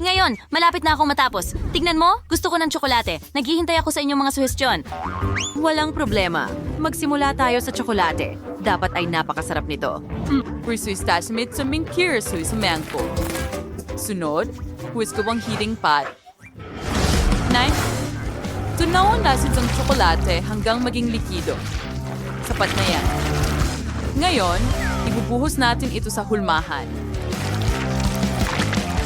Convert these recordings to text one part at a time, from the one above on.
Ngayon, malapit na akong matapos. Tignan mo, gusto ko ng tsokolate. Naghihintay ako sa inyong mga suhestyon. Walang problema. Magsimula tayo sa tsokolate. Dapat ay napakasarap nito. Puso'y stasimit sa minkirso'y sa mangko. Sunod, huwis ko ang heating pot. Nay, tunawan nasin ang tsokolate hanggang maging likido. Sapat na yan. Ngayon, ibubuhos natin ito sa hulmahan.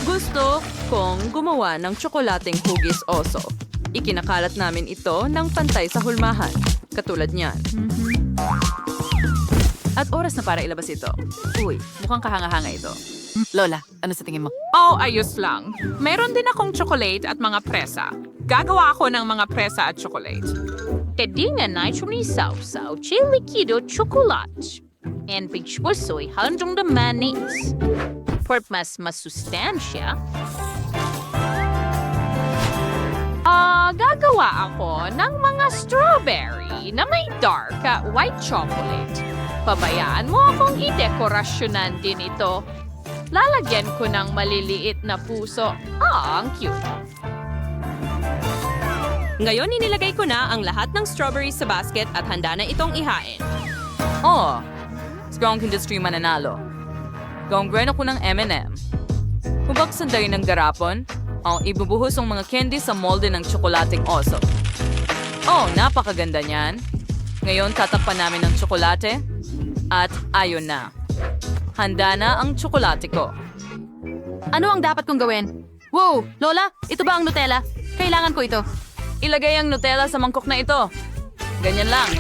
Gusto kong gumawa ng tsokolating hugis oso. Ikinakalat namin ito ng pantay sa hulmahan. Katulad niyan. At oras na para ilabas ito. Uy, mukhang kahanga-hanga ito. Lola, ano sa tingin mo? Oh, ayos lang. Meron din akong chocolate at mga presa. Gagawa ako ng mga presa at chocolate. Kadingan na chumisaw-saw, chilikido, chocolate. And pigpusoy handong the manis. For mas masustansya, gagawa ako ng mga strawberry na may dark white chocolate. Pabayaan mo akong idekorasyonan din ito. Lalagyan ko ng maliliit na puso. Ang cute. Ngayon inilagay ko na ang lahat ng strawberries sa basket at handa na itong ihain. Oh, strong industry mananalo. Gawin ako ng M&M. Hubaksan tayo ng garapon. Ibubuhos ang mga candy sa molde ng tsokolating oso. Oh, napakaganda niyan. Ngayon, tatakpan namin ng tsokolate. At ayun na. Handa na ang tsokolate ko. Ano ang dapat kong gawin? Wow, Lola, ito ba ang Nutella? Kailangan ko ito. Ilagay ang Nutella sa mangkok na ito. Ganyan lang.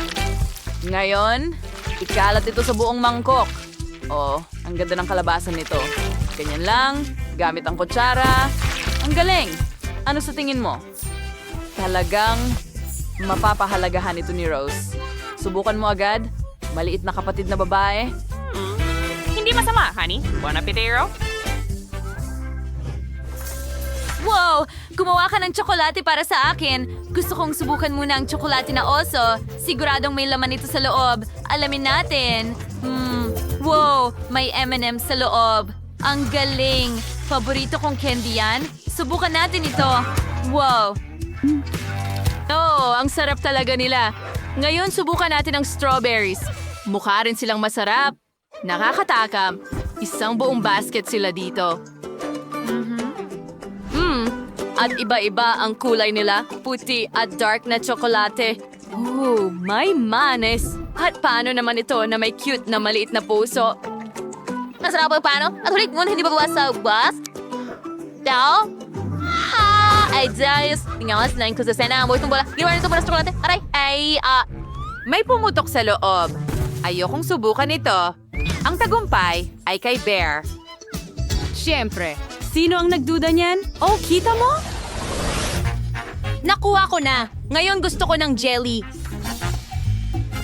Ngayon, ikalat ito sa buong mangkok. Oh, ang ganda ng kalabasan nito. Ganyan lang, gamit ang kutsara. Ang galing! Ano sa tingin mo? Talagang mapapahalagahan ito ni Rose. Subukan mo agad. Maliit na kapatid na babae. Hindi masama, honey. Buon appetito. Wow! Gumawa ka ng tsokolate para sa akin. Gusto kong subukan muna ang tsokolate na oso. Siguradong may laman ito sa loob. Alamin natin. Wow! May M&M sa loob. Ang galing! Paborito kong candy yan. Subukan natin ito. Wow! Oo, ang sarap talaga nila. Ngayon, subukan natin ang strawberries. Mukha rin silang masarap. Nakakatakam. Isang buong basket sila dito. At iba-iba ang kulay nila. Puti at dark na tsokolate. Oh, may manis. At paano naman ito na may cute na maliit na puso? Masarap ang paano? At ulit mo, hindi ba bawas sa bus? Daw? Ha! Ay, Diyos! Tingawas na yung kusasena. Ang buhay itong bola. Ginawa nito bola sa tsokolate. Aray! May pumutok sa loob. Ayokong subukan ito. Ang tagumpay ay kay Bear. Siyempre, sino ang nagduda niyan? Oh, kita mo? Nakuha ko na. Ngayon gusto ko ng jelly.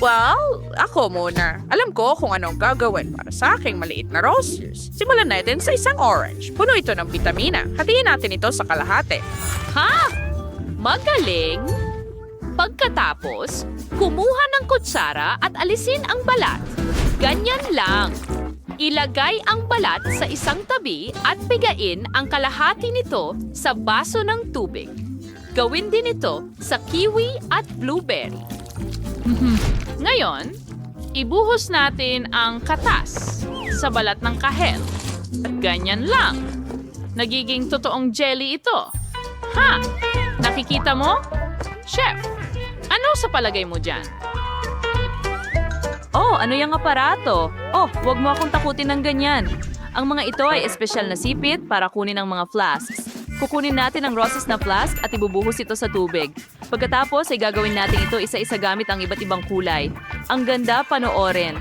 Well, ako muna. Alam ko kung anong gagawin para sa aking maliit na roses. Simulan natin sa isang orange. Puno ito ng vitamina. Hatiin natin ito sa kalahati. ha? Magaling! Pagkatapos, kumuha ng kutsara at alisin ang balat. Ganyan lang. Ilagay ang balat sa isang tabi at pigain ang kalahati nito sa baso ng tubig. Gawin din ito sa kiwi at blueberry. Ngayon, ibuhos natin ang katas sa balat ng kahel. At ganyan lang. Nagiging totoong jelly ito. Ha? Nakikita mo? Chef, ano sa palagay mo dyan? Oh, ano yung aparato? Oh, wag mo akong takutin ng ganyan. Ang mga ito ay espesyal na sipit para kunin ang mga flasks. Kukunin natin ang roses na flask at ibubuhos ito sa tubig. Pagkatapos ay gagawin natin ito isa-isa gamit ang iba't ibang kulay. Ang ganda panoorin.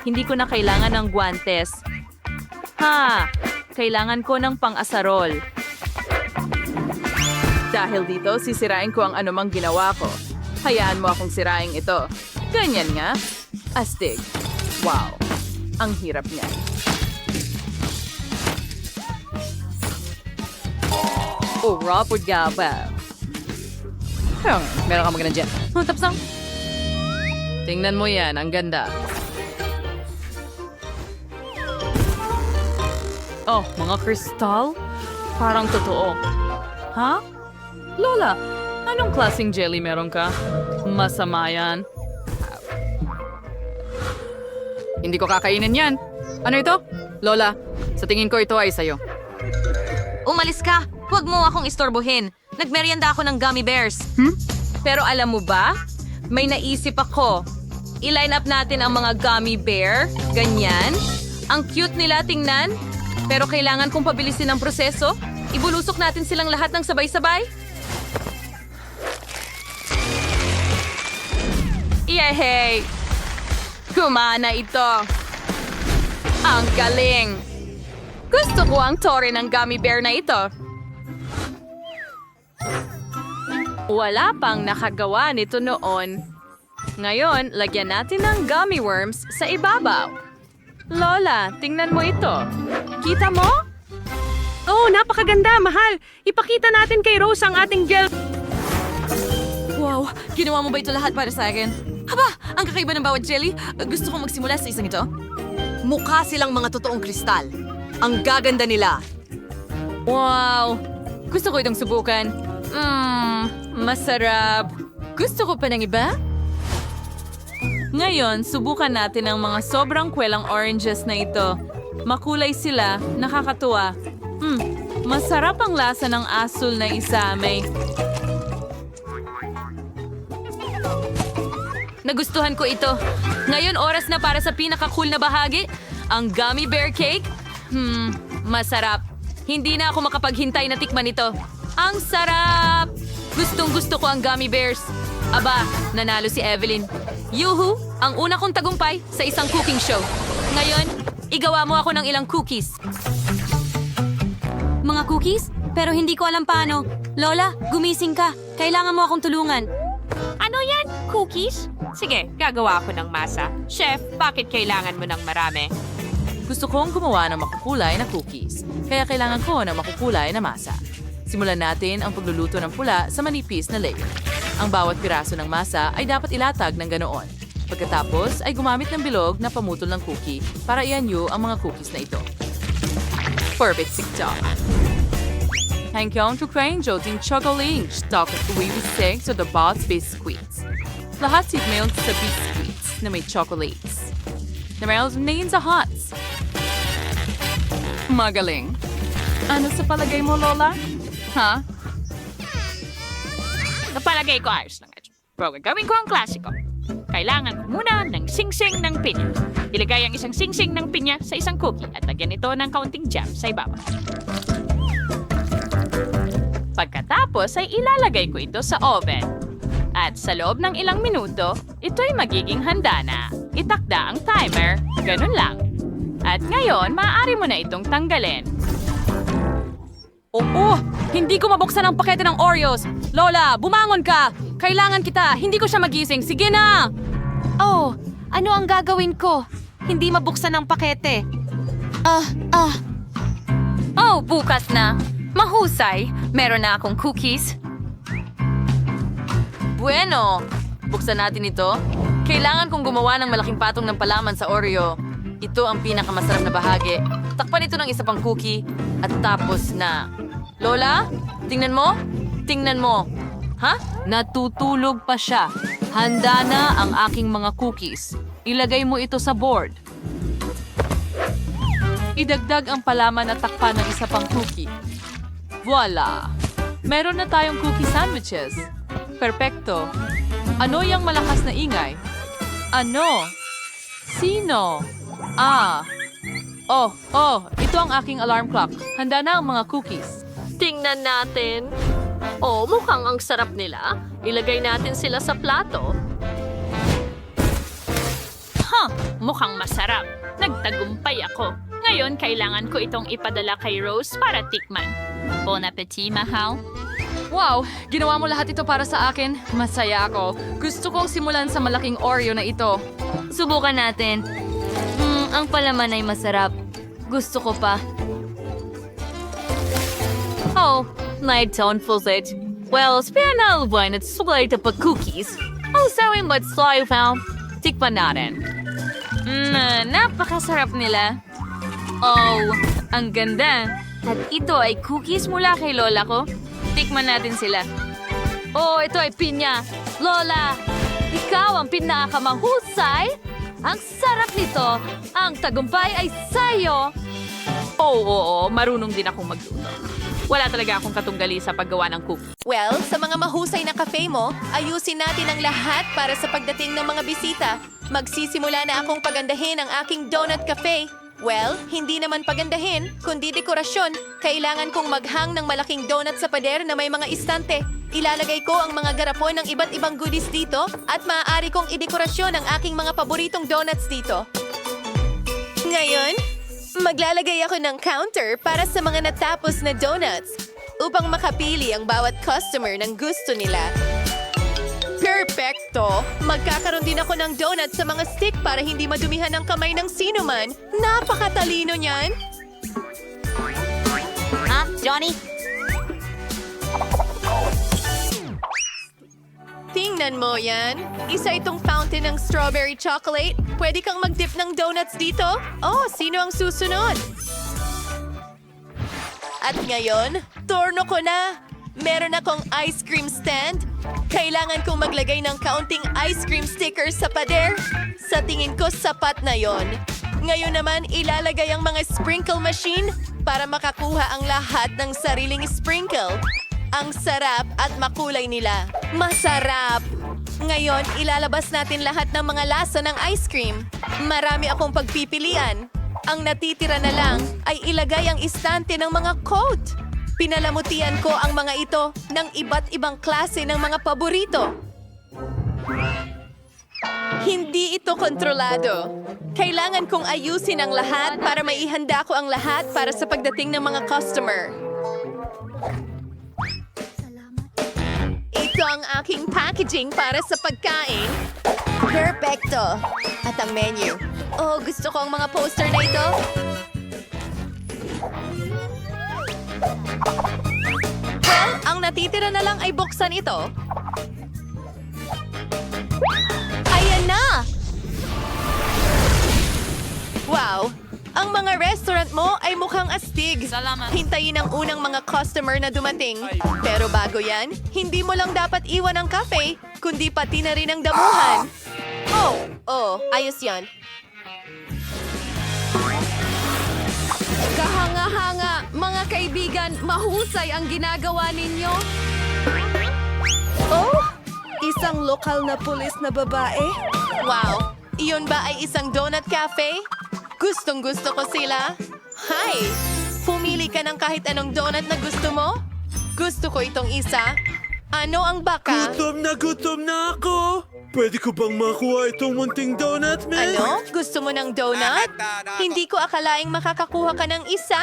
Hindi ko na kailangan ng guantes. Ha! Kailangan ko ng pang-asarol. Dahil dito, sisirain ko ang anumang ginawa ko. Hayaan mo akong sirain ito. Ganyan nga. Astig. Wow. Ang hirap niya. Oh, Robert Gaba. Meron ka maganda dyan. Tapos ang... Tingnan mo yan. Ang ganda. Oh, mga kristal? Parang totoo. Ha? Lola, anong klaseng jelly meron ka? Masama yan. Hindi ko kakainin yan. Ano ito? Lola, sa tingin ko ito ay sayo. Umalis ka! Huwag mo akong istorbohin. Nagmerienda ako ng gummy bears. Pero alam mo ba, may naisip ako. I-line up natin ang mga gummy bear, ganyan. Ang cute nila tingnan, pero kailangan kong pabilisin ang proseso. Ibulusok natin silang lahat ng sabay-sabay. Yehey! Kumana ito. Ang galing! Gusto ko ang tore ng gummy bear na ito. Wala pang nakagawa nito noon. Ngayon, lagyan natin ng gummy worms sa ibabaw. Lola, tingnan mo ito. Kita mo? Oh, napakaganda, mahal. Ipakita natin kay Rose ang ating gel. Wow! Ginawa mo ba ito lahat para sa akin? Haba! Ang kakaiba ng bawat jelly. Gusto kong magsimula sa isang ito. Mukha silang mga totoong kristal. Ang gaganda nila. Wow! Gusto ko itong subukan. Masarap. Gusto ko pa ng iba? Ngayon, subukan natin ang mga sobrang kwelang oranges na ito. Makulay sila, nakakatuwa. Masarap ang lasa ng asul na isame. Nagustuhan ko ito. Ngayon, oras na para sa pinaka-cool na bahagi, ang gummy bear cake. Masarap. Hindi na ako makapaghintay na tikman ito. Ang sarap! Gustong-gusto ko ang gummy bears. Aba, nanalo si Evelyn. Yuhu! Ang una kong tagumpay sa isang cooking show. Ngayon, igawa mo ako ng ilang cookies. Mga cookies? Pero hindi ko alam paano. Lola, gumising ka. Kailangan mo akong tulungan. Ano yan? Cookies? Sige, gagawa ako ng masa. Chef, bakit kailangan mo ng marami? Gusto kong gumawa ng makukulay na cookies, kaya kailangan ko ng makukulay na masa. Simulan natin ang pagluluto ng pula sa manipis na layer. Ang bawat piraso ng masa ay dapat ilatag ng ganoon. Pagkatapos ay gumamit ng bilog na pamutol ng cookie para ianyo ang mga cookies na ito. Perfect TikTok! Hanggang to crane joting chocolate stock at uwiwisig sa the bots biscuits. Lahat milk sa biscuits na may chocolates. Na mayroon sa hots. Magaling. Ano sa palagay mo, Lola? Ha? Napalagay ko ayos lang ito. Pero gagawin ko ang klasiko. Kailangan ko muna ng singsing ng pinya. Ilagay ang isang singsing ng pinya sa isang cookie at lagyan ito ng kaunting jam sa ibabaw. Pagkatapos ay ilalagay ko ito sa oven. At sa loob ng ilang minuto, ito'y magiging handa na. Itakda ang timer, ganun lang. At ngayon, maaari mo na itong tanggalin. Oo! Hindi ko mabuksan ang pakete ng Oreos! Lola, bumangon ka! Kailangan kita! Hindi ko siya magising! Sige na! Oh, ano ang gagawin ko? Hindi mabuksan ang pakete. Oh, bukas na. Mahusay. Meron na akong cookies. Bueno! Buksan natin ito. Kailangan kong gumawa ng malaking patong ng palaman sa Oreo. Ito ang pinakamasarap na bahagi. Takpan ito ng isa pang cookie. At tapos na. Lola, tingnan mo. Tingnan mo. Ha? Natutulog pa siya. Handa na ang aking mga cookies. Ilagay mo ito sa board. Idagdag ang palaman at takpan ng isa pang cookie. Voila! Meron na tayong cookie sandwiches. Perpekto. Ano yung malakas na ingay? Ano? Sino? Ito ang aking alarm clock. Handa na ang mga cookies. Tingnan natin. Oh, mukhang ang sarap nila. Ilagay natin sila sa plato. Mukhang masarap. Nagtagumpay ako. Ngayon, kailangan ko itong ipadala kay Rose para tikman. Bon appetit, mahal. Wow! Ginawa mo lahat ito para sa akin. Masaya ako. Gusto kong simulan sa malaking Oreo na ito. Subukan natin. Ang palaman ay masarap. Gusto ko pa. Oh, light tone it. Well, spinal wine at sulit pa cookies. Also, in what's slow found. Tikpan natin. Napakasarap nila. Oh, ang ganda. At ito ay cookies mula kay Lola ko. Tikman natin sila. Oh, ito ay pinya. Lola, ikaw ang pinakamahusay. Ang sarap nito. Ang tagumpay ay sa'yo. Oo, marunong din akong magluto. Wala talaga akong katunggali sa paggawa ng cookies. Well, sa mga mahusay na cafe mo, ayusin natin ang lahat para sa pagdating ng mga bisita. Magsisimula na akong pagandahin ang aking donut cafe. Well, hindi naman pagandahin, kundi dekorasyon. Kailangan kong maghang ng malaking donut sa pader na may mga istante. Ilalagay ko ang mga garapon ng iba't ibang goodies dito at maaari kong idekorasyon ang aking mga paboritong donuts dito. Ngayon, maglalagay ako ng counter para sa mga natapos na donuts upang makapili ang bawat customer ng gusto nila. Perfecto! Magkakaroon din ako ng donut sa mga stick para hindi madumihan ang kamay ng sino man. Napakatalino niyan! Ha, Johnny? Tingnan mo yan. Isa itong fountain ng strawberry chocolate. Pwede kang mag-dip ng donuts dito. Oh, sino ang susunod? At ngayon, turno ko na. Meron akong ice cream stand. Kailangan kong maglagay ng kaunting ice cream stickers sa pader. Sa tingin ko, sapat na yon. Ngayon naman, ilalagay ang mga sprinkle machine para makakuha ang lahat ng sariling sprinkle. Ang sarap at makulay nila. Masarap! Ngayon, ilalabas natin lahat ng mga lasa ng ice cream. Marami akong pagpipilian. Ang natitira na lang ay ilagay ang istante ng mga coat. Pinalamutian ko ang mga ito ng iba't ibang klase ng mga paborito. Hindi ito kontrolado. Kailangan kong ayusin ang lahat para maihanda ko ang lahat para sa pagdating ng mga customer. Ito ang aking packaging para sa pagkain. Perfecto! At ang menu. Oh, gusto ko ang mga poster na ito. Well, ang natitira na lang ay buksan ito. Ayan na! Wow! Ang mga restaurant mo ay mukhang astig. Salamat. Hintayin ang unang mga customer na dumating. Pero bago yan, hindi mo lang dapat iwan ang cafe, kundi pati na rin ang damuhan. Oh, ayos yan. Kahanga-hanga, mga kaibigan, mahusay ang ginagawa ninyo. Oh, isang lokal na pulis na babae? Wow, iyon ba ay isang donut cafe? Gustong-gusto ko sila. Hi! Pumili ka ng kahit anong donut na gusto mo? Gusto ko itong isa. Ano ang baka? Gutom na ako! Pwede ko bang makuha itong munting donut, man? Ano? Gusto mo ng donut? Hindi ko akalaing makakakuha ka ng isa.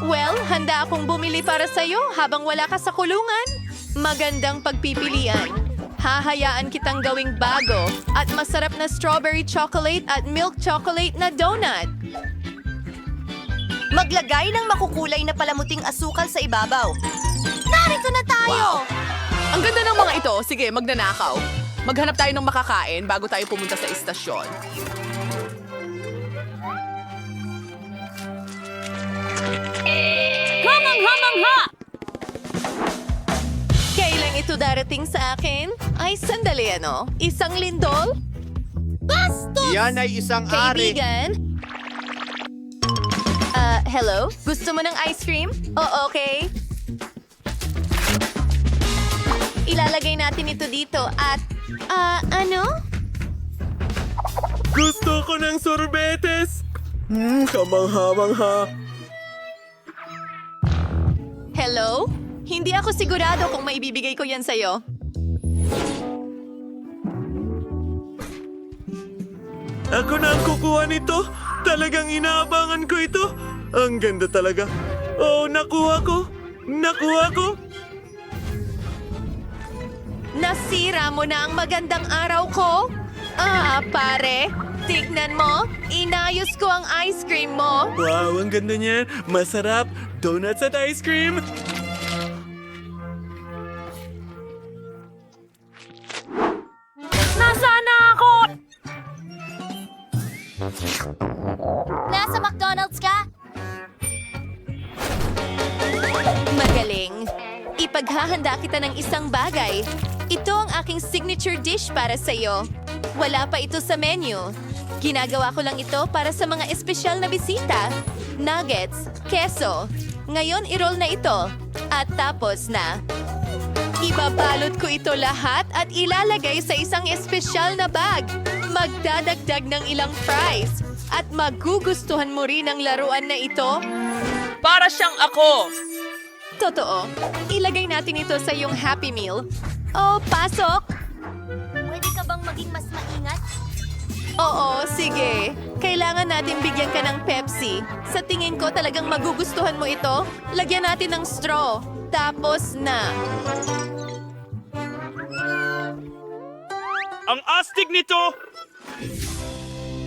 Well, handa akong bumili para sa'yo habang wala ka sa kulungan. Magandang pagpipilian. Hahayaan kitang gawing bago at masarap na strawberry chocolate at milk chocolate na donut. Maglagay ng makukulay na palamuting asukal sa ibabaw. Narito na tayo! Ang ganda ng mga ito. Sige, magnanakaw. Maghanap tayo ng makakain bago tayo pumunta sa istasyon. Hamang-hamang-ha! Kailan ito darating sa akin? Ay, sandali ano? Isang lindol? Yan ay isang ari. Kaibigan? Hello? Gusto mo ng ice cream? Oh, okay. Ilalagay natin ito dito at... ano? Gusto ko ng sorbetes! Kamangha-mangha. Hello? Hindi ako sigurado kung maibibigay ko yan sa'yo. Ako na ang kukuha nito. Talagang inaabangan ko ito. Ang ganda talaga. Oh, nakuha ko. Nakuha ko. Nasira mo na ang magandang araw ko? Pare. Tignan mo. Inayos ko ang ice cream mo. Wow, ang ganda niyan. Masarap. Donuts at ice cream. Nasaan na ako? Nasa McDonald's ka? ipaghahanda kita ng isang bagay. Ito ang aking signature dish para sa iyo. Wala pa ito sa menu. Ginagawa ko lang ito para sa mga espesyal na bisita. Nuggets, keso. Ngayon, i-roll na ito. At tapos na. Ibabalot ko ito lahat at ilalagay sa isang espesyal na bag. Magdadagdag ng ilang fries. At magugustuhan mo rin ang laruan na ito. Para siyang ako! Totoo. Ilagay natin ito sa iyong Happy Meal. Oh, pasok! Pwede ka bang maging mas maingat? Oo, sige. Kailangan natin bigyan ka ng Pepsi. Sa tingin ko talagang magugustuhan mo ito. Lagyan natin ng straw. Tapos na. Ang astig nito!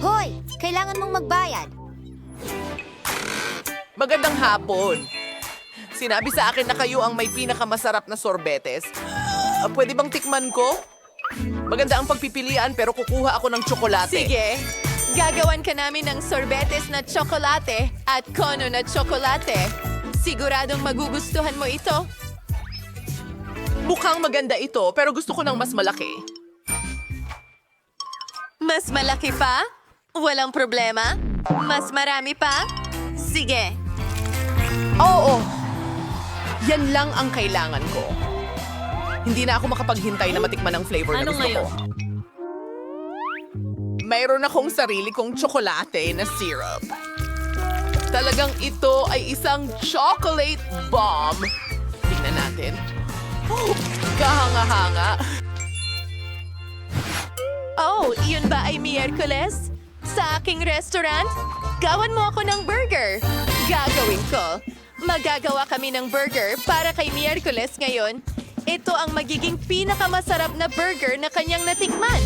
Hoy! Kailangan mong magbayad. Magandang hapon. Sinabi sa akin na kayo ang may pinakamasarap na sorbetes. Pwede bang tikman ko? Maganda ang pagpipilian pero kukuha ako ng tsokolate. Sige. Gagawan ka namin ng sorbetes na tsokolate at kono na tsokolate. Siguradong magugustuhan mo ito. Mukhang maganda ito pero gusto ko ng mas malaki. Mas malaki pa? Walang problema. Mas marami pa? Sige. Oo. Yan lang ang kailangan ko. Hindi na ako makapaghintay na matikman ang flavor na gusto ko. Mayroon akong sarili kong tsokolate na syrup. Talagang ito ay isang chocolate bomb. Tingnan natin. Oh, kahanga-hanga. Oh, iyon ba ay Miyerkules? Sa aking restaurant? Gawan mo ako ng burger. Gagawin ko. Magagawa kami ng burger para kay Miyerkules ngayon. Ito ang magiging pinakamasarap na burger na kanyang natikman.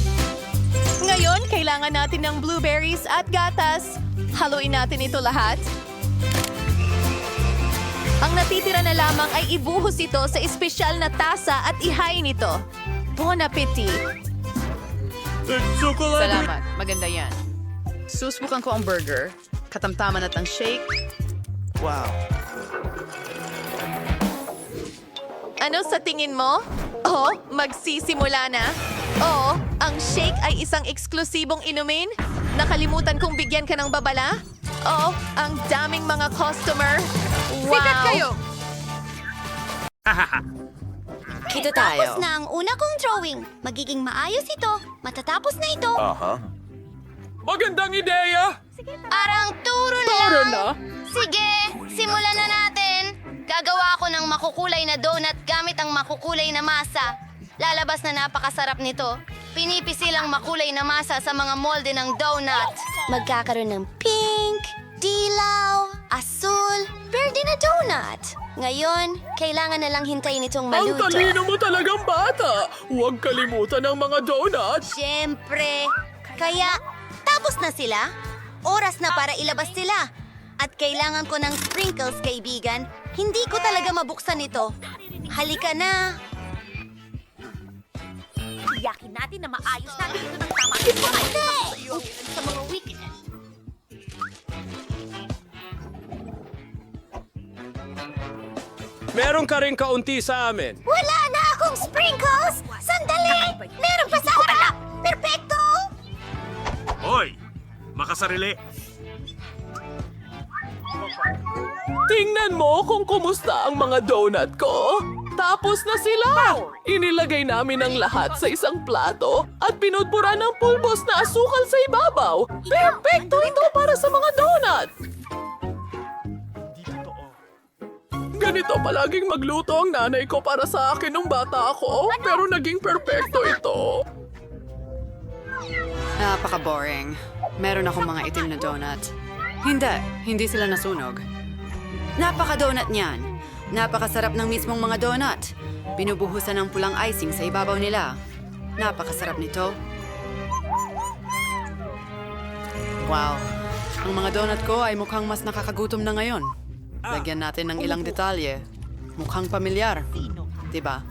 Ngayon, kailangan natin ng blueberries at gatas. Haluin natin ito lahat. Ang natitira na lamang ay ibuhos ito sa espesyal na tasa at ihain ito. Bon appetit! Chocolate! Salamat. Maganda yan. Susubukan ko ang burger, katamtaman at ang shake. Wow. Ano sa tingin mo? Oh, magsisimula na. Oo, ang shake ay isang eksklusibong inumin. Nakalimutan kong bigyan ka ng babala. Oh, ang daming mga customer. Wow! Sikat kayo! Ito tapos na ang una kong drawing. Magiging maayos ito. Matatapos na ito. Magandang ideya! Parang turo lang. Sige, simulan na natin. Gagawa ako ng makukulay na donut gamit ang makukulay na masa. Lalabas na napakasarap nito. Pinipisi lang makulay na masa sa mga molde ng donut. Magkakaroon ng pink, dilaw, asul, verde na donut. Ngayon, kailangan na lang hintayin itong maluto. mo talagang bata! Huwag kalimutan ang mga donuts! Siyempre. Kaya, tapos na sila. Oras na para ilabas sila. At kailangan ko ng sprinkles, kaibigan. Hindi ko talaga mabuksan ito. Halika na. Tiyakin natin na maayos natin ito ng tama. Hindi! Sa mga weakness. Meron ka rin kaunti sa amin. Wala na akong sprinkles! Sandali! Meron pa sa harap! Perfecto! Hoy! Makasarili! Tingnan mo kung kumusta ang mga donut ko. Tapos na sila! Inilagay namin ang lahat sa isang plato at pinudpura ng pulbos na asukal sa ibabaw. Perfecto ito para sa mga donut! Ganito palaging magluto ang nanay ko para sa akin nung bata ako, pero naging perfecto ito. Napaka-boring. Meron akong mga itim na donut. Hindi sila nasunog. Napaka-donut niyan. Napakasarap ng mismong mga donut. Binubuhusan ng pulang icing sa ibabaw nila. Napakasarap nito. Wow. Ang mga donut ko ay mukhang mas nakakagutom na ngayon. Lagyan natin ng ilang detalye. Mukhang pamilyar. Diba?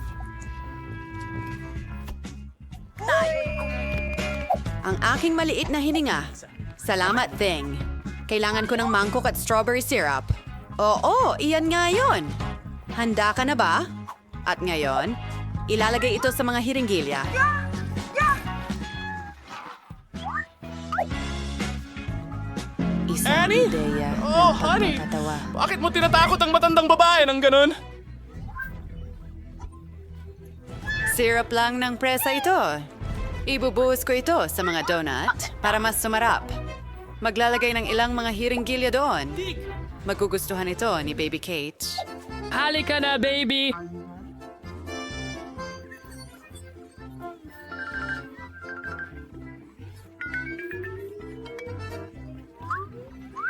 Ang aking maliit na hininga. Salamat, Thing. Kailangan ko ng mangkok at strawberry syrup. Oo, iyan nga yun. Handa ka na ba? At ngayon, ilalagay ito sa mga hiringgilya. Isang Annie? ideya Oh, ng honey! pagpapatawa. Bakit mo tinatakot ang matandang babae ng ganun? Syrup lang ng presa ito. Ibubuhos ko ito sa mga donut para mas sumarap. Maglalagay ng ilang mga hiringgilya doon. Magugustuhan ito ni Baby Kate. Halika na, baby!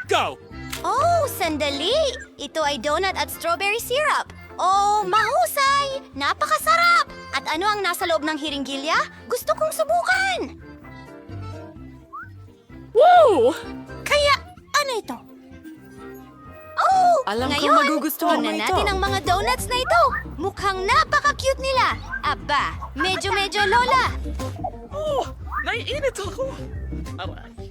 Go! Oh, sandali! Ito ay donut at strawberry syrup. Oh, mahusay! Napakasarap! At ano ang nasa loob ng hiringgilya? Gusto kong subukan! Woo! Kaya, ano ito? Oh! Alam ko ngayon, magugustuhan mo tingnan ito. natin ang mga donuts na ito. Mukhang napaka-cute nila. Aba, medyo lola. Oh, naiinit ako!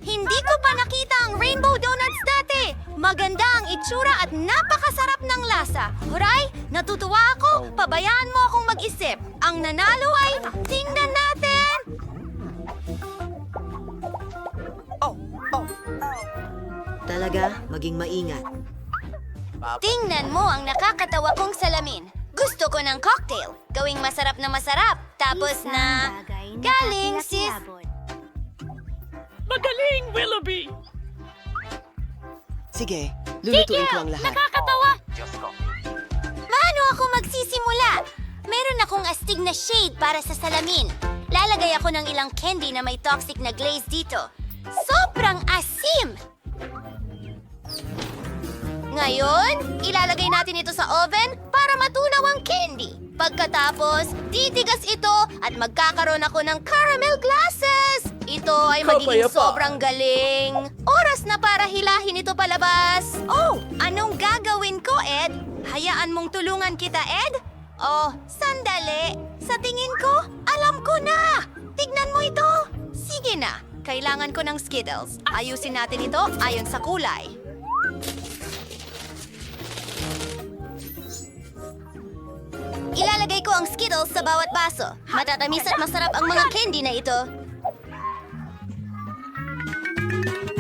Hindi ko pa nakita ang rainbow donuts dati. Maganda ang itsura at napakasarap ng lasa. Huray, natutuwa ako. Pabayaan mo akong mag-isip. Ang nanalo ay, tingnan natin! Talaga, maging maingat. Tingnan mo ang nakakatawa kong salamin. Gusto ko ng cocktail. Gawing masarap na masarap. Tapos na... Galing, sis! Magaling, Willoughby! Sige, lulutuin ko ang lahat. Nakakatawa! Paano ako magsisimula? Meron akong astig na shade para sa salamin. Lalagay ako ng ilang candy na may toxic na glaze dito. Sobrang asim! Ngayon, ilalagay natin ito sa oven para matunaw ang candy. Pagkatapos, titigas ito at magkakaroon ako ng caramel glasses. Ito ay magiging Kapayapa. sobrang galing. Oras na para hilahin ito palabas. Oh, anong gagawin ko, Ed? Hayaan mong tulungan kita, Ed? Oh, sandali. Sa tingin ko, alam ko na. Tignan mo ito. Sige na. Kailangan ko ng Skittles. Ayusin natin ito ayon sa kulay. Ilalagay ko ang Skittles sa bawat baso. Matatamis at masarap ang mga candy na ito.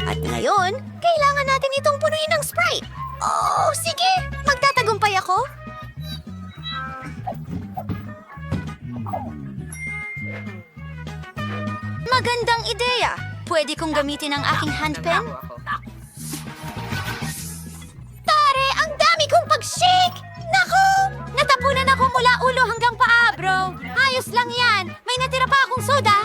At ngayon, kailangan natin itong punuin ng Sprite. Oh, sige! Magtatagumpay ako. Magandang ideya. Pwede kong gamitin ang aking handpen? Tare, ang dami kong pag-shake! Naku! Natapunan ako mula ulo hanggang paa, bro. Ayos lang yan. May natira pa akong soda.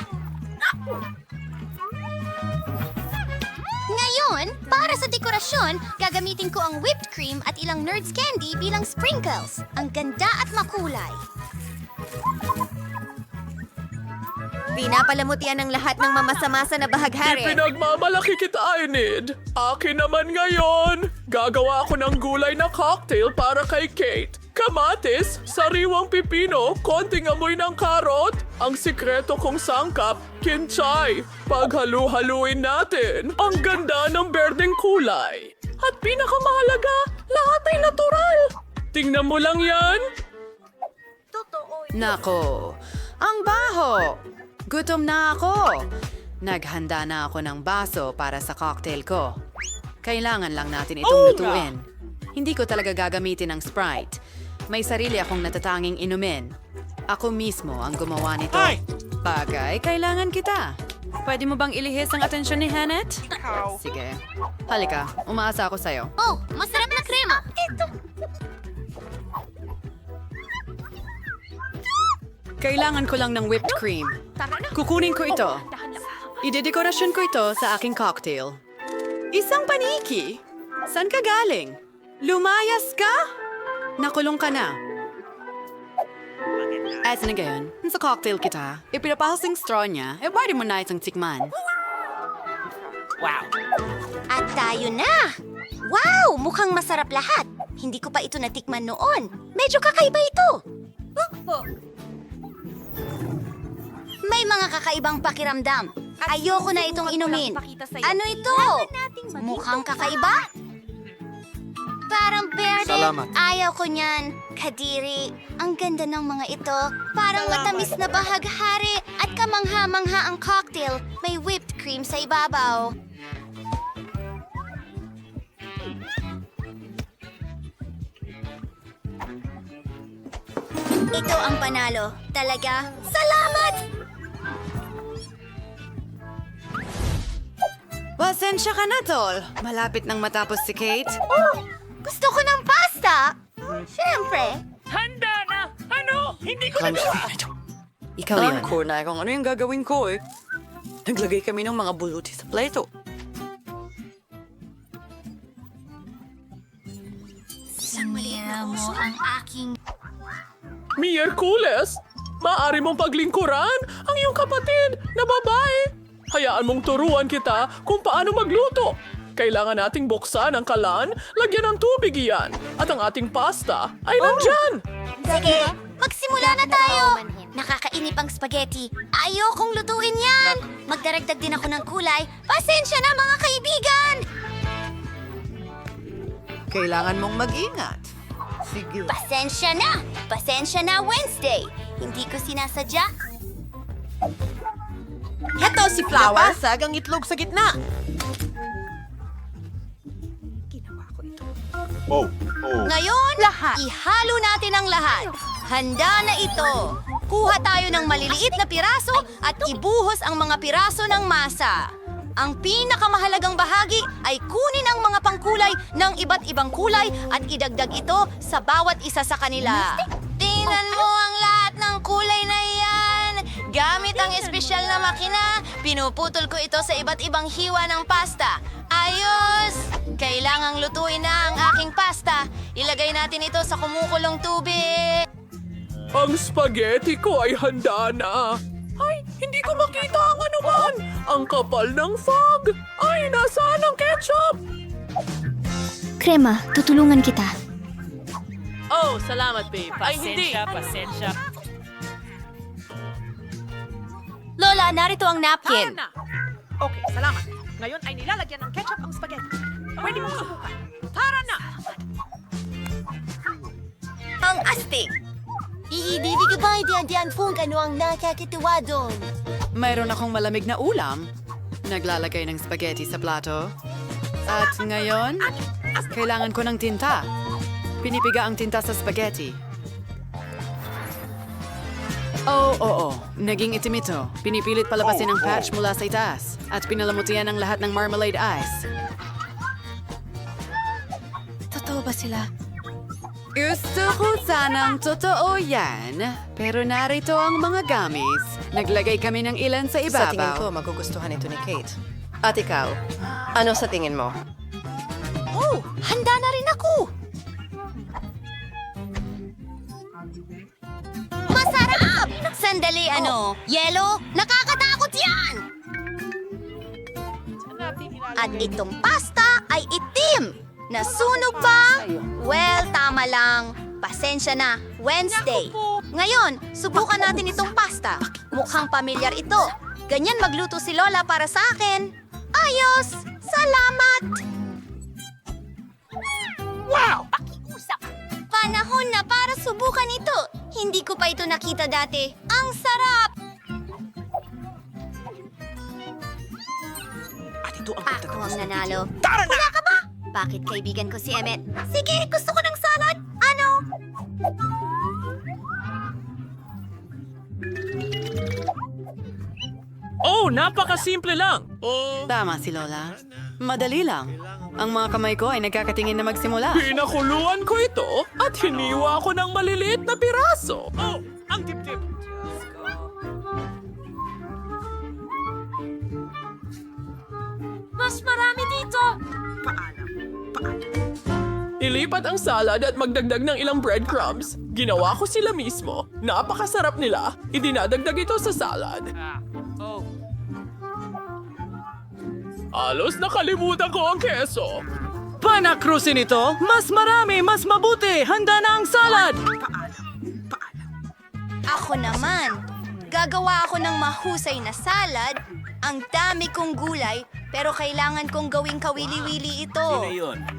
Ngayon, para sa dekorasyon, gagamitin ko ang whipped cream at ilang Nerds candy bilang sprinkles. Ang ganda at makulay. Pinapalamut yan ang lahat ng mamasa-masa na bahaghari. Ipinagmamalaki kita, Enid. Akin naman ngayon. Gagawa ako ng gulay na cocktail para kay Kate. Kamatis, sariwang pipino, konting amoy ng karot. Ang sikreto kong sangkap, kinchay. Paghalu-haluin natin, ang ganda ng berdeng kulay. At pinakamahalaga, lahat ay natural. Tingnan mo lang yan. Nako, ang baho! Gutom na ako! Naghanda na ako ng baso para sa cocktail ko. Kailangan lang natin itong lutuin. Hindi ko talaga gagamitin ng Sprite. May sarili akong natatanging inumin. Ako mismo ang gumawa nito. Bagay, kailangan kita. Pwede mo bang ilihis ang atensyon ni Hannett? Sige. Halika, umaasa ako sa'yo. Oh, masarap na krema. Ito. Kailangan ko lang ng whipped cream. Kukunin ko ito. Idedekorasyon ko ito sa aking cocktail. Isang paniki? San ka galing? Lumayas ka? Nakulong ka na. As na gayon, sa cocktail kita, ipinapahasing straw niya, pwede mo na itong tikman. At tayo na! Wow! Mukhang masarap lahat. Hindi ko pa ito natikman noon. Medyo kakaiba ito. May mga kakaibang pakiramdam. Ayoko na itong inumin. Ano ito? Mukhang kakaiba? Parang berde. Salamat. Ayaw ko niyan. Kadiri, ang ganda ng mga ito. Parang matamis na bahaghari at kamangha-mangha ang cocktail. May whipped cream sa ibabaw. Ito ang panalo. Talaga? Salamat! Pasensya ka na, Tol. Malapit nang matapos si Kate. Oh, gusto ko ng pasta! Siyempre. Handa na! Ano? Hindi ko nagawa! Ikaw Alam yun. ko na kung ano yung gagawin ko eh. Naglagay kami ng mga buluti sa plato. Sinira mo ang aking... Miyerkules, maaari mong paglingkuran ang iyong kapatid na babae. Hayaan mong turuan kita kung paano magluto. Kailangan nating buksan ang kalan, lagyan ng tubig iyan, at ang ating pasta ay nandyan. Sige, magsimula na tayo! Nakakainip ang spaghetti. Ayokong lutuin yan! Magdaragdag din ako ng kulay. Pasensya na mga kaibigan! Kailangan mong mag-ingat. Sige. Pasensya na! Pasensya na Wednesday! Hindi ko sinasadya. Heto si Flower. Napasag ang itlog sa gitna. Ngayon, ihalo natin ang lahat. Handa na ito. Kuha tayo ng maliliit na piraso at ibuhos ang mga piraso ng masa. Ang pinakamahalagang bahagi ay kunin ang mga pangkulay ng iba't ibang kulay at idagdag ito sa bawat isa sa kanila. Tingnan mo ang lahat ng kulay na iyan. Gamit ang espesyal na makina, pinuputol ko ito sa iba't ibang hiwa ng pasta. Ayos! Kailangang lutuin na ang aking pasta. Ilagay natin ito sa kumukulong tubig. Ang spaghetti ko ay handa na. Ay, hindi ko makita ang anuman. Ang kapal ng fog. Ay, nasaan ang ketchup? Krema, tutulungan kita. Oh, salamat, babe. Ay, hindi. Pasensya. Lola, narito ang napkin. Na. Okay, salamat. Ngayon ay nilalagyan ng ketchup ang spaghetti. Pwede mong subukan. Tara na! Ang astig! Iibibig ko ba idiyan kung ano ang nakakituwa doon? Mayroon akong malamig na ulam. Naglalagay ng spaghetti sa plato. At ngayon, kailangan ko ng tinta. Pinipiga ang tinta sa spaghetti. Oo. Naging itim ito. Pinipilit palabasin ang patch mula sa itaas. At pinalamutian ang lahat ng marmalade ice. Totoo ba sila? Gusto ko sanang totoo yan. Pero narito ang mga gamis. Naglagay kami ng ilan sa ibabaw. Sa tingin ko, magugustuhan ito ni Kate. At ikaw, ano sa tingin mo? Oh, handa na rin ako! Masarap! Sandali, Yelo? Nakakatakot yan! At itong pasta ay itim! Nasunog ba? Well, tama lang. Pasensya na, Wednesday. Ngayon, subukan natin itong pasta. Mukhang pamilyar ito. Ganyan magluto si Lola para sa akin. Ayos! Salamat! Wow! Pakiusap! Panahon na para subukan ito. Hindi ko pa ito nakita dati. Ang sarap! At ito ang Ako ang nanalo. Wala ka ba? Bakit kaibigan ko si Emmet? Sige, gusto ko ng salad. Ano? Oh, napakasimple lang. Tama si Lola. Madali lang. Ang mga kamay ko ay nagkakatingin na magsimula. Pinakuluan ko ito at hiniwa ko ng maliliit na piraso. Oh, ang tip-tip. Mas marami dito! Ilipat ang salad at magdagdag ng ilang breadcrumbs. Ginawa ko sila mismo. Napakasarap nila. Idinadagdag ito sa salad. Halos nakalimutan ko ang keso. Panakrusin ito! Mas marami, mas mabuti! Handa na ang salad! Ako naman. Gagawa ako ng mahusay na salad. Ang dami kong gulay pero kailangan kong gawing kawili-wili ito.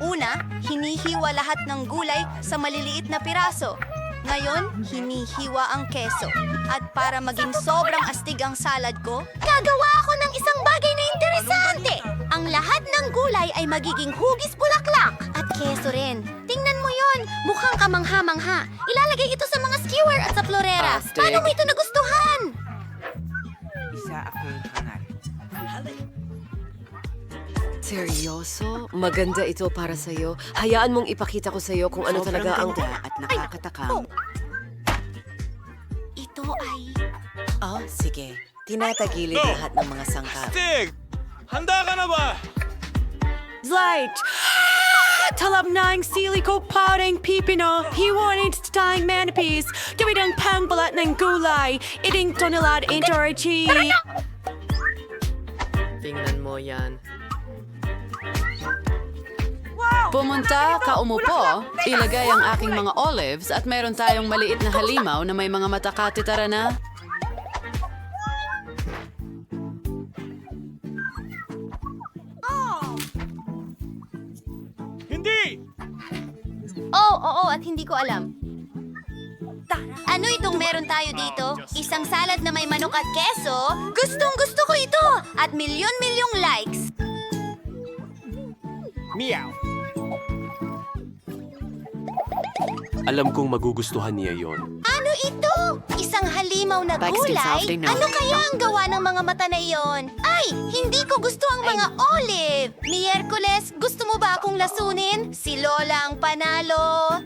Una, hinihiwa lahat ng gulay sa maliliit na piraso. Ngayon, hinihiwa ang keso. At para maging sobrang astig ang salad ko, gagawa ako ng isang bagay na interesante. Ang lahat ng gulay ay magiging hugis bulaklak. At keso rin. Tingnan mo yon, mukhang kamangha-mangha. Ilalagay ito sa mga skewer at sa florera. Paano mo ito nagustuhan? Seryoso? Maganda ito para sa'yo. Hayaan mong ipakita ko sa'yo kung ano talaga ang... at nakakatakam. Ito ay... Oh, sige. Tinatagilid lahat ng mga sangkap. Stig! Handa ka na ba? Light! Talab na ang sili ko parang pipino. Hiwanin sa tayong manipis. Gawin ang pangbalat ng gulay. Iting tonelad intorchi. Tingnan mo yan. Pumunta, umupo, ilagay ang aking mga olives at meron tayong maliit na halimaw na may mga matakati. Tara na. Hindi! Oo, at hindi ko alam. Ano itong meron tayo dito? Isang salad na may manok at keso? Gustong-gusto ko ito! At milyon-milyong likes! Meow! Alam kong magugustuhan niya yon. Ano ito? Isang halimaw na Backstreet gulay? South Day, no? Ano kaya ang gawa ng mga mata na iyon? Ay, hindi ko gusto ang mga olive! Miyerkules, gusto mo ba akong lasunin? Si Lola ang panalo!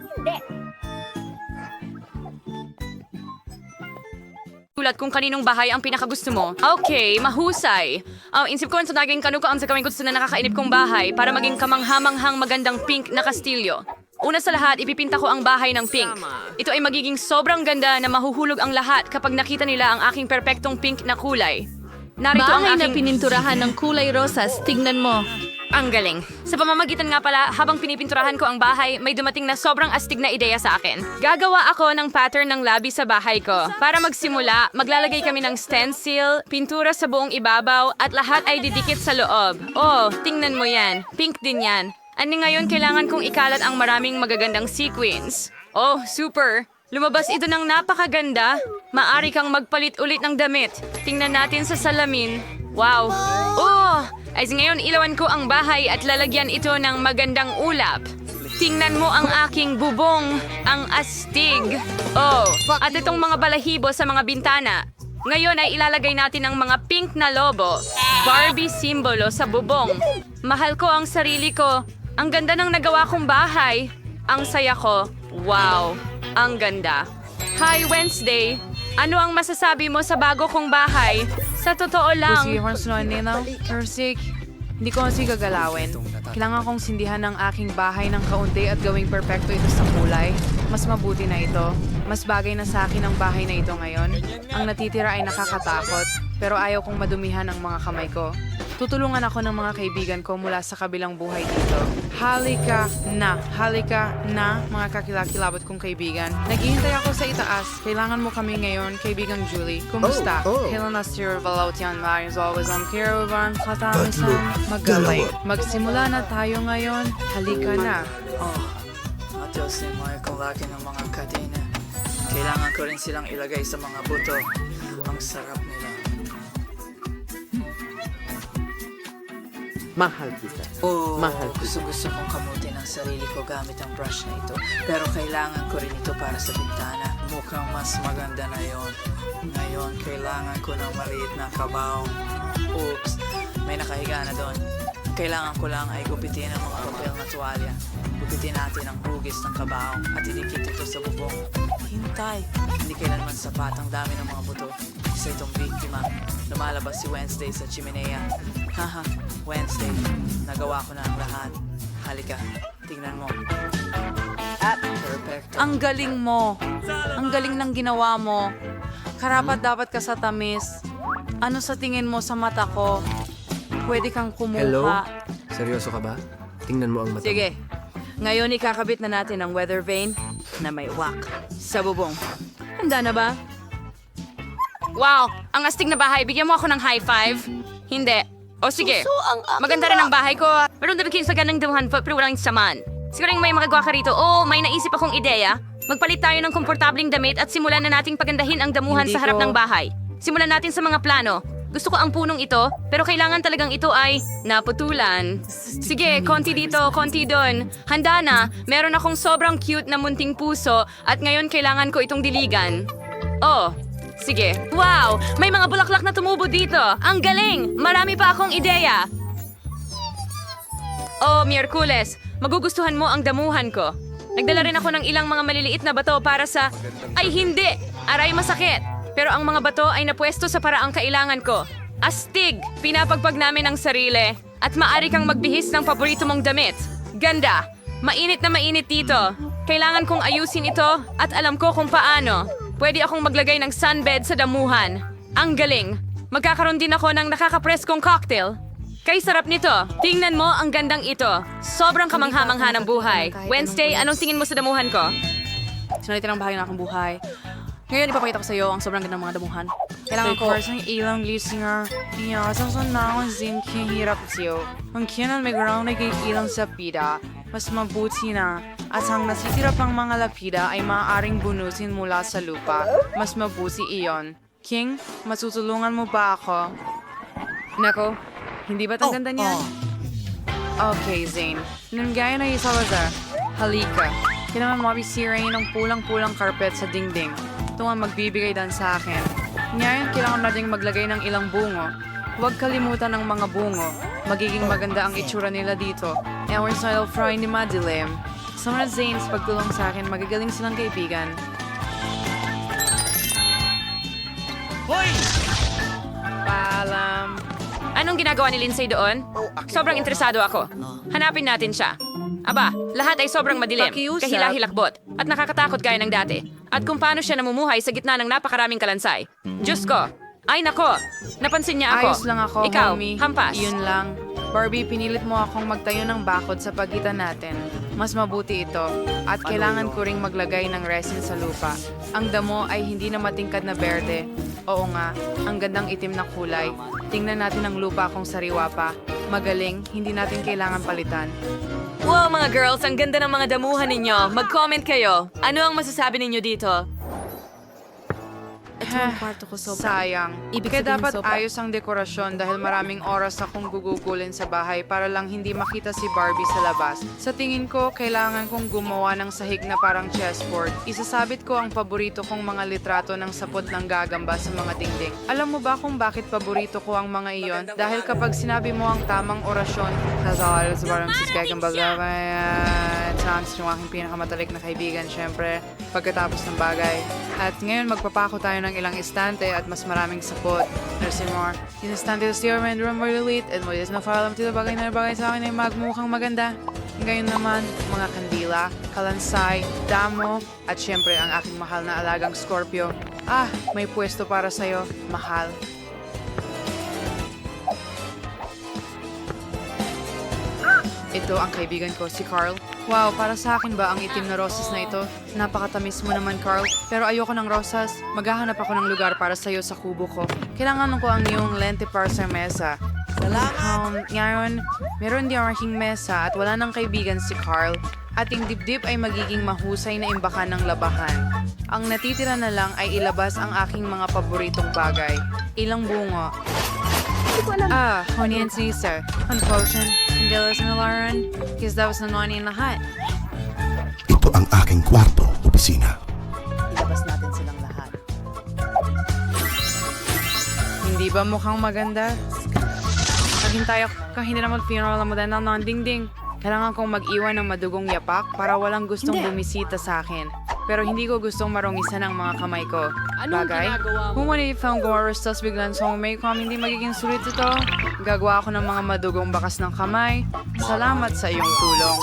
Ulat kung kaninong bahay ang pinakagusto mo. Okay, mahusay. Insip ko sa naging kano ko ang sa kaming gusto na nakakainip kong bahay para maging kamanghamanghang magandang pink na kastilyo. Una sa lahat, ipipinta ko ang bahay ng pink. Ito ay magiging sobrang ganda na mahuhulog ang lahat kapag nakita nila ang aking perpektong pink na kulay. Narito ang Bahay na aking... pininturahan ng kulay rosas, tignan mo. Ang galing. Sa pamamagitan nga pala, habang pinipinturahan ko ang bahay, may dumating na sobrang astig na ideya sa akin. Gagawa ako ng pattern ng labi sa bahay ko. Para magsimula, maglalagay kami ng stencil, pintura sa buong ibabaw, at lahat ay didikit sa loob. Oh, tingnan mo yan. Pink din yan. Ani ngayon, kailangan kong ikalat ang maraming magagandang sequins. Oh, super! Lumabas ito ng napakaganda. Maari kang magpalit ulit ng damit. Tingnan natin sa salamin. Wow! Oh! Ay ngayon, ilawan ko ang bahay at lalagyan ito ng magandang ulap. Tingnan mo ang aking bubong, ang astig. Oh, at itong mga balahibo sa mga bintana. Ngayon ay ilalagay natin ang mga pink na lobo. Barbie simbolo sa bubong. Mahal ko ang sarili ko. Ang ganda ng nagawa kong bahay. Ang saya ko. Wow, ang ganda. Hi, Wednesday. Ano ang masasabi mo sa bago kong bahay? Sa totoo lang. Hindi ko kasi gagalawin. Kailangan kong sindihan ng aking bahay ng kaunti at gawing perpekto ito sa kulay. Mas mabuti na ito. Mas bagay na sa akin ang bahay na ito ngayon. Ang natitira ay nakakatakot, pero ayaw kong madumihan ang mga kamay ko. Tutulungan ako ng mga kaibigan ko mula sa kabilang buhay dito. Halika na, mga kakilakilabot kong kaibigan. Naghihintay ako sa itaas. Kailangan mo kami ngayon, kaibigang Julie. Kumusta? Kailan na Sir Valentian Maris always on caravan, katamisan, magaling. Magsimula na tayo ngayon. Halika na. Matyosin mo kung laki ng mga kadena. Kailangan ko rin silang ilagay sa mga buto. Ang sarap nila. Mahal kita. Mahal kita. Gusto kong kamutin ang sarili ko gamit ang brush na ito. Pero kailangan ko rin ito para sa bintana. Mukhang mas maganda na yon. Ngayon, kailangan ko ng maliit na kabaong. Oops, may nakahiga na doon. Kailangan ko lang ay gupitin ang mga papel na tuwalya. Gupitin natin ang hugis ng kabaong at idikit ito sa bubong. Hintay! Hindi kailanman sapat ang dami ng mga buto. Isa itong biktima. Lumalabas si Wednesday sa chimenea. Haha, Wednesday. Nagawa ko na ang lahat. Halika, tingnan mo. Perfecto. Ang galing mo. Ang galing ng ginawa mo. Karapat dapat ka sa tamis. Ano sa tingin mo sa mata ko? Pwede kang kumuha. Hello? Seryoso ka ba? Tingnan mo ang mata. Sige. Ngayon ikakabit na natin ang weather vane na may wak sa bubong. Handa na ba? Wow! Ang astig na bahay. Bigyan mo ako ng high five. Hindi. O sige, maganda rin ang bahay ko. Meron din kayo sa ganang damuhan pero walang saman. Siguring may magagawa ka rito. May naisip akong ideya. Magpalit tayo ng komportabling damit at simulan na nating pagandahin ang damuhan sa harap ng bahay. Simulan natin sa mga plano. Gusto ko ang punong ito, pero kailangan talagang ito ay naputulan. Sige, konti dito, konti doon. Handa na, meron akong sobrang cute na munting puso at ngayon kailangan ko itong diligan. Sige. Wow! May mga bulaklak na tumubo dito. Ang galing! Marami pa akong ideya. Miyerkules, magugustuhan mo ang damuhan ko. Nagdala rin ako ng ilang mga maliliit na bato para sa... Ay, hindi! Aray, masakit! Pero ang mga bato ay napwesto sa paraang kailangan ko. Astig! Pinapagpag namin ang sarili. At maaari kang magbihis ng paborito mong damit. Ganda! Mainit na mainit dito. Kailangan kong ayusin ito at alam ko kung paano. Pwede akong maglagay ng sunbed sa damuhan. Ang galing! Magkakaroon din ako ng nakakapreskong cocktail. Kay sarap nito. Tingnan mo ang gandang ito. Sobrang kamangha-mangha ng buhay. Wednesday, anong tingin mo sa damuhan ko? Sinalitin ang bahagi ng aking buhay. Ngayon, ipapakita ko sa iyo ang sobrang gandang mga damuhan. Kailangan ko ng ilang listener. Iyasan na akong zinking hirap siyo. Ang kinan may ground ay ilang sa pida. Mas mabuti na. At ang nasisira pang mga lapida ay maaaring bunusin mula sa lupa. Mas mabuti iyon. King, matutulungan mo ba ako? Nako, hindi ba't ang ganda niyan? Okay, Zane. Nanggaya na Salazar. Halika. Kailangan mabisirain ng pulang-pulang carpet sa dingding. Ito ang magbibigay dan sa akin. Ngayon, kailangan natin maglagay ng ilang bungo. Huwag kalimutan ng mga bungo. Magiging maganda ang itsura nila dito. Our style fry ni Madilim. Sa mga Zanes, pagtulong sa akin, magagaling silang kaibigan. Hoy! Paalam. Anong ginagawa ni Lindsay doon? Sobrang interesado ako. Hanapin natin siya. Aba, lahat ay sobrang madilim, Pakiusap. kahila-hilakbot, at nakakatakot gaya ng dati. At kung paano siya namumuhay sa gitna ng napakaraming kalansay. Diyos ko! Ay nako! Napansin niya ako. Ayos lang ako, Ikaw, homie. hampas. Yun lang. Barbie, pinilit mo akong magtayo ng bakod sa pagitan natin. Mas mabuti ito. At kailangan ko ring maglagay ng resin sa lupa. Ang damo ay hindi na matingkad na berde. Oo nga, ang gandang itim na kulay. Tingnan natin ang lupa kung sariwa pa. Magaling, hindi natin kailangan palitan. Wow mga girls, ang ganda ng mga damuhan ninyo. Mag-comment kayo. Ano ang masasabi ninyo dito? Sayang. Kaya dapat ayos ang dekorasyon dahil maraming oras akong gugugulin sa bahay para lang hindi makita si Barbie sa labas. Sa tingin ko, kailangan kong gumawa ng sahig na parang chessboard. Isasabit ko ang paborito kong mga litrato ng sapot ng gagamba sa mga dingding. Alam mo ba kung bakit paborito ko ang mga iyon? Dahil kapag sinabi mo ang tamang orasyon, sa parang si gagamba chance yung aking pinakamatalik na kaibigan, syempre, pagkatapos ng bagay. At ngayon, magpapako tayo ng ilang istante at mas maraming sapot. Nursing more. Yung istante sa steer and room were delete and what is na file tito bagay na bagay sa akin ay magmukhang maganda. Ngayon naman, mga kandila, kalansay, damo, at syempre ang aking mahal na alagang Scorpio. May pwesto para sa'yo, mahal. Ito ang kaibigan ko, si Carl. Wow, para sa akin ba ang itim na rosas na ito? Napakatamis mo naman, Carl. Pero ayoko ng rosas. Maghahanap ako ng lugar para sa'yo sa kubo ko. Kailangan ko ang iyong lente para sa mesa. Salamat! Ngayon, meron din ang aking mesa at wala ng kaibigan si Carl. Ating dibdib ay magiging mahusay na imbakan ng labahan. Ang natitira na lang ay ilabas ang aking mga paboritong bagay. Ilang bungo. Honey and Caesar. Ang potion. Candelas and Lauren. Because that was the money in lahat. Ito ang aking kwarto, opisina. Ilabas natin silang lahat. Hindi ba mukhang maganda? Naghintay ako kung hindi na mag-funeral ang modern ng dingding. Kailangan kong mag-iwan ng madugong yapak para walang gustong bumisita sa akin. Pero hindi ko gustong marungisan ang mga kamay ko. Bagay? Kung wala i-found gumaros tas biglan sa may kami hindi magiging sulit ito, gagawa ako ng mga madugong bakas ng kamay. Salamat sa iyong tulong.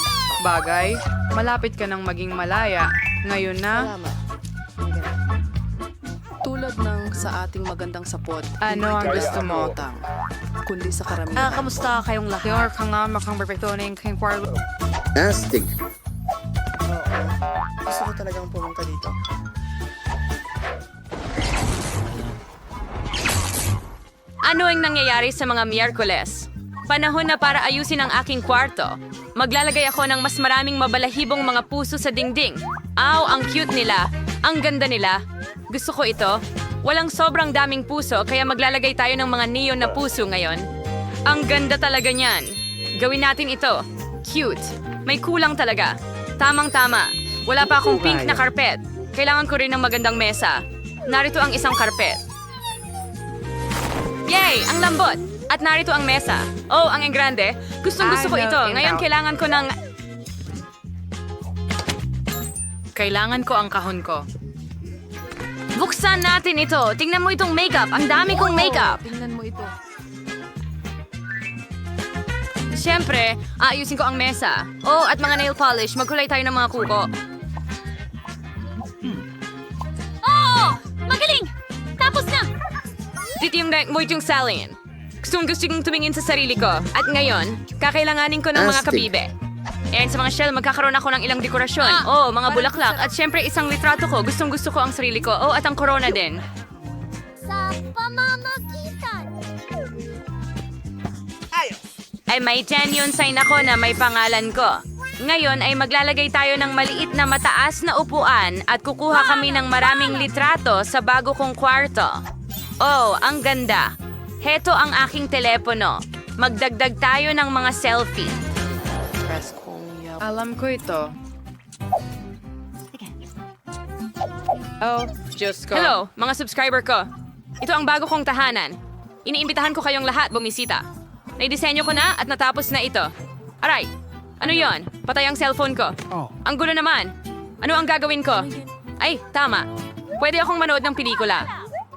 Bagay? Malapit ka nang maging malaya. Ngayon na... Tulad ng sa ating magandang sapot. Ano ang gusto mo? Kundi sa karamihan. Kamusta kayong lahat? Your kang makang perfecto na yung king kwarto. Astig. Gusto ko talagang pumunta dito. Ano ang nangyayari sa mga Miyerkules? Panahon na para ayusin ang aking kwarto. Maglalagay ako ng mas maraming mabalahibong mga puso sa dingding. Aw, ang cute nila. Ang ganda nila. Gusto ko ito. Walang sobrang daming puso, kaya maglalagay tayo ng mga neon na puso ngayon. Ang ganda talaga niyan. Gawin natin ito. Cute. May kulang talaga. Tamang-tama. Wala pa akong pink na karpet. Kailangan ko rin ng magandang mesa. Narito ang isang karpet. Yay! Ang lambot! At narito ang mesa. Oh, ang engrande. Gustong-gusto ko ito. Ngayon kailangan ko ng... Kailangan ko ang kahon ko. Buksan natin ito. Tingnan mo itong makeup. Ang dami kong makeup. Tingnan mo ito. Siyempre, aayusin ko ang mesa. Oh, at mga nail polish. Magkulay tayo ng mga kuko. Oh! Magaling! Tapos na! Dito yung mo yung salin. Gusto kong tumingin sa sarili ko. At ngayon, kakailanganin ko ng mga kabibe. And sa mga shell, magkakaroon ako ng ilang dekorasyon. Oh, mga bulaklak. At syempre, isang litrato ko. Gustong-gusto ko ang sarili ko. Oh, at ang corona din. Sa pamamagitan. Ay may genuine sign ako na may pangalan ko. Ngayon ay maglalagay tayo ng maliit na mataas na upuan at kukuha kami ng maraming litrato sa bago kong kwarto. Oh, ang ganda. Heto ang aking telepono. Magdagdag tayo ng mga selfie. Alam ko ito. Oh, Diyos ko. Hello, mga subscriber ko. Ito ang bago kong tahanan. Iniimbitahan ko kayong lahat bumisita. Naidisenyo ko na at natapos na ito. Aray, ano yon? Patay ang cellphone ko. Ang gulo naman. Ano ang gagawin ko? Ay, tama. Pwede akong manood ng pelikula.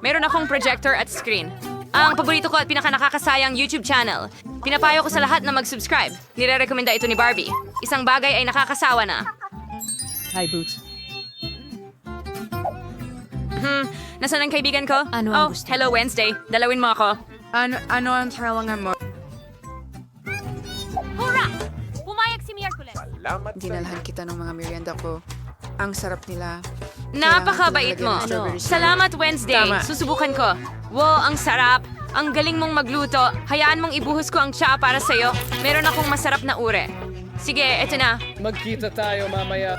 Meron akong projector at screen. Ang paborito ko at pinakanakakasayang YouTube channel. Pinapayo ko sa lahat na mag-subscribe. Nire-recommenda ito ni Barbie. Isang bagay ay nakakasawa na. Hi, Boots. Nasaan ang kaibigan ko? Ano ang gusto? Hello Wednesday. Dalawin mo ako. Ano ang kailangan mo? Hurra! Pumayag si Miyerkules. Dinalhan kita ng mga merienda ko. Ang sarap nila. Napakabait mo. Salamat Wednesday. Tama. Susubukan ko. Wow, ang sarap. Ang galing mong magluto. Hayaan mong ibuhos ko ang tsaa para sa'yo. Meron akong masarap na ure. Sige, eto na. Magkita tayo mamaya.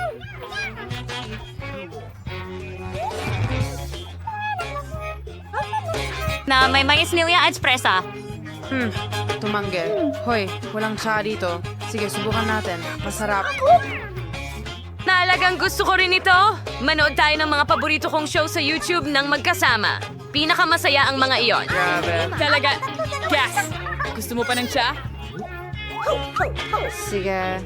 Na may mais nilya at espressa. Tumanggi. Hoy, walang tsa dito. Sige, subukan natin. Masarap. Talagang gusto ko rin ito. Manood tayo ng mga paborito kong show sa YouTube nang magkasama. Pinakamasaya ang mga iyon. Grabe. Talaga, gas. Gusto mo pa ng tsa? Sige.